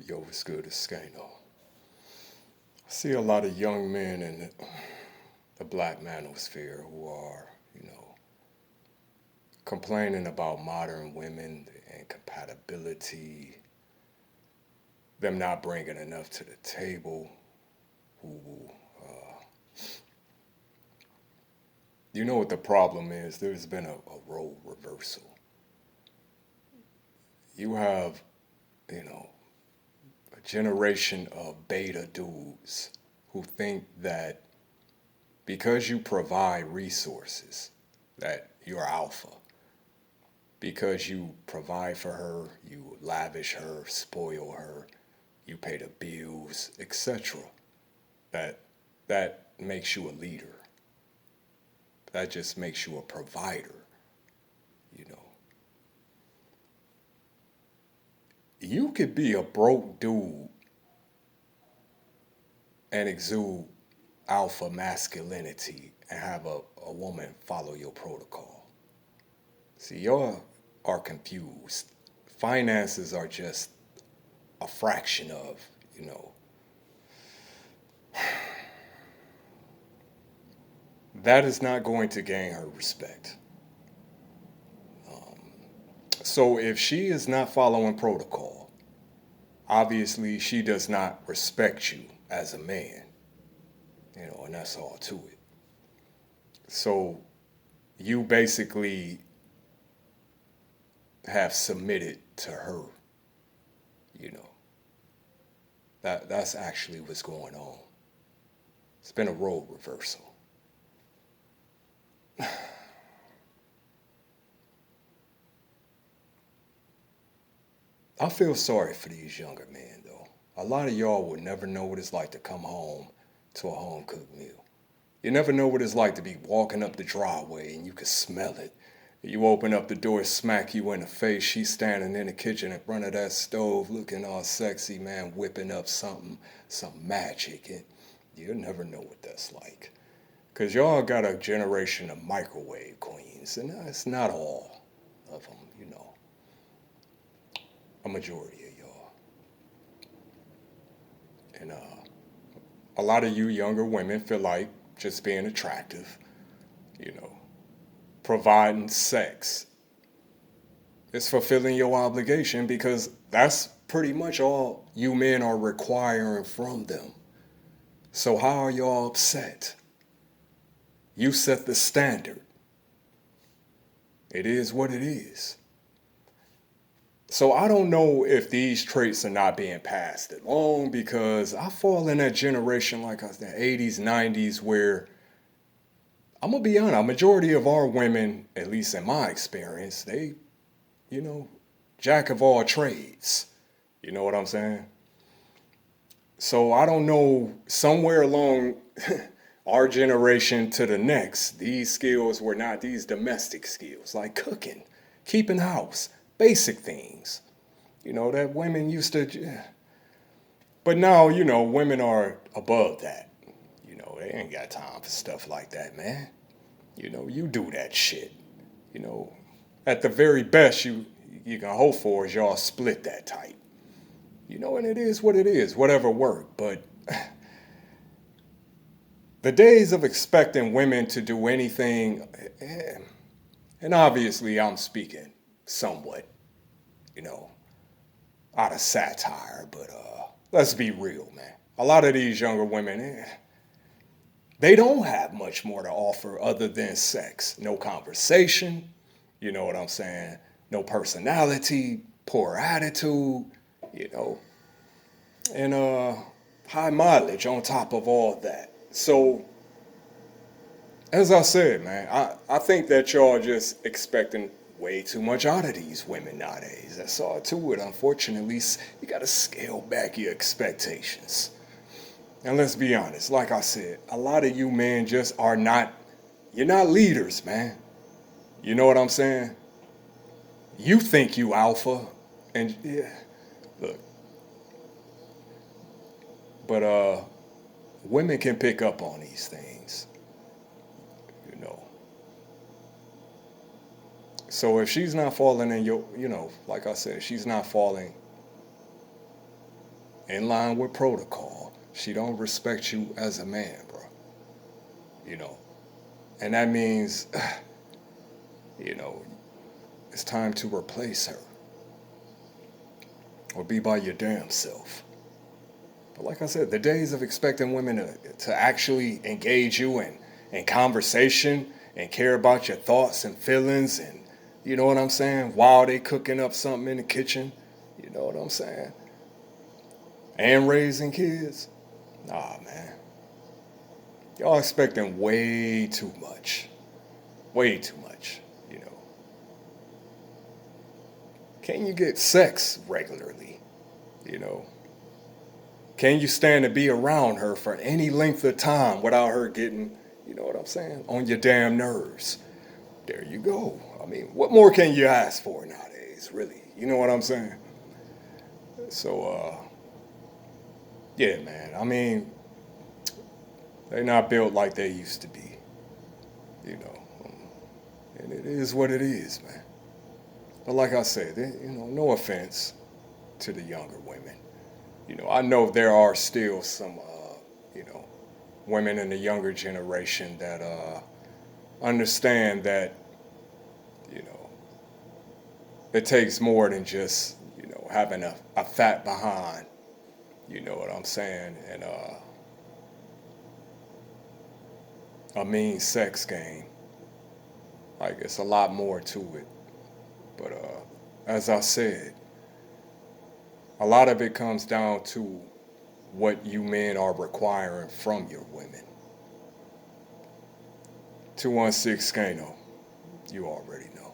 Yo, what's good? It's Skano. I see a lot of young men in the black manosphere who are, complaining about modern women and compatibility, them not bringing enough to the table. Who, you know what the problem is? There's been a role reversal. You have, you know, a generation of beta dudes who think that because you provide resources, that you're alpha. Because you provide for her, you lavish her, spoil her, you pay the bills, etc. That that makes you a leader. That just makes you a provider, you know. You could be a broke dude and exude alpha masculinity and have a woman follow your protocol. See, y'all are confused. Finances are just a fraction of, you know, that is not going to gain her respect. So if she is not following protocol, obviously she does not respect you as a man, and that's all to it. So you basically have submitted to her, you know. That's actually what's going on. It's been a role reversal. I feel sorry for these younger men though. A lot of y'all would never know what it's like to come home to a home cooked meal. You never know what it's like to be walking up the driveway and you can smell it. You open up the door, smack you in the face. She's standing in the kitchen in front of that stove looking all sexy, man, whipping up some magic. And you'll never know what that's like. Because y'all got a generation of microwave queens, and it's not all of them, a majority of y'all. And a lot of you younger women feel like just being attractive, you know, providing sex is fulfilling your obligation because that's pretty much all you men are requiring from them. So how are y'all upset? You set the standard. It is what it is. So I don't know if these traits are not being passed along because I fall in that generation like I was in the 80s, 90s where I'm gonna be honest, a majority of our women, at least in my experience, they, you know, jack of all trades. You know what I'm saying? So I don't know, somewhere along our generation to the next, these skills were not these domestic skills like cooking, keeping house, basic things. That women used to, but now, women are above that. They ain't got time for stuff like that, man. You do that shit. You know, at the very best, you can hope for is y'all split that tight. And it is what it is, whatever work. But the days of expecting women to do anything, and obviously I'm speaking somewhat, you know, out of satire, but let's be real, man. A lot of these younger women, they don't have much more to offer other than sex. No conversation, you know what I'm saying? No personality, poor attitude, you know, and high mileage on top of all that. So, as I said, man, I think that y'all just expecting way too much out of these women nowadays. That's all to it. Unfortunately, you got to scale back your expectations. And let's be honest, like I said, a lot of you men just are not, you're not leaders, man. You know what I'm saying? You think you alpha, and yeah, look, but women can pick up on these things, you know. So if she's not falling in your, like I said, she's not falling in line with protocol, she don't respect you as a man, bro. You know, and that means, you know, it's time to replace her or be by your damn self. But like I said, the days of expecting women to actually engage you in conversation and care about your thoughts and feelings and, you know what I'm saying, while they cooking up something in the kitchen, you know what I'm saying, and raising kids, nah, man. Y'all expecting way too much. Way too much, you know. Can you get sex regularly? You know, can you stand to be around her for any length of time without her getting, you know what I'm saying, on your damn nerves? There you go. I mean, what more can you ask for nowadays, really? You know what I'm saying? So, yeah, man. I mean, they're not built like they used to be, you know. And it is what it is, man. But like I said, you know, no offense to the younger women. You know, I know there are still some, you know, women in the younger generation that understand that, you know, it takes more than just, you know, having a fat behind, you know what I'm saying, and a mean sex game. Like, it's a lot more to it. But as I said, a lot of it comes down to what you men are requiring from your women. 216 Skano, you already know.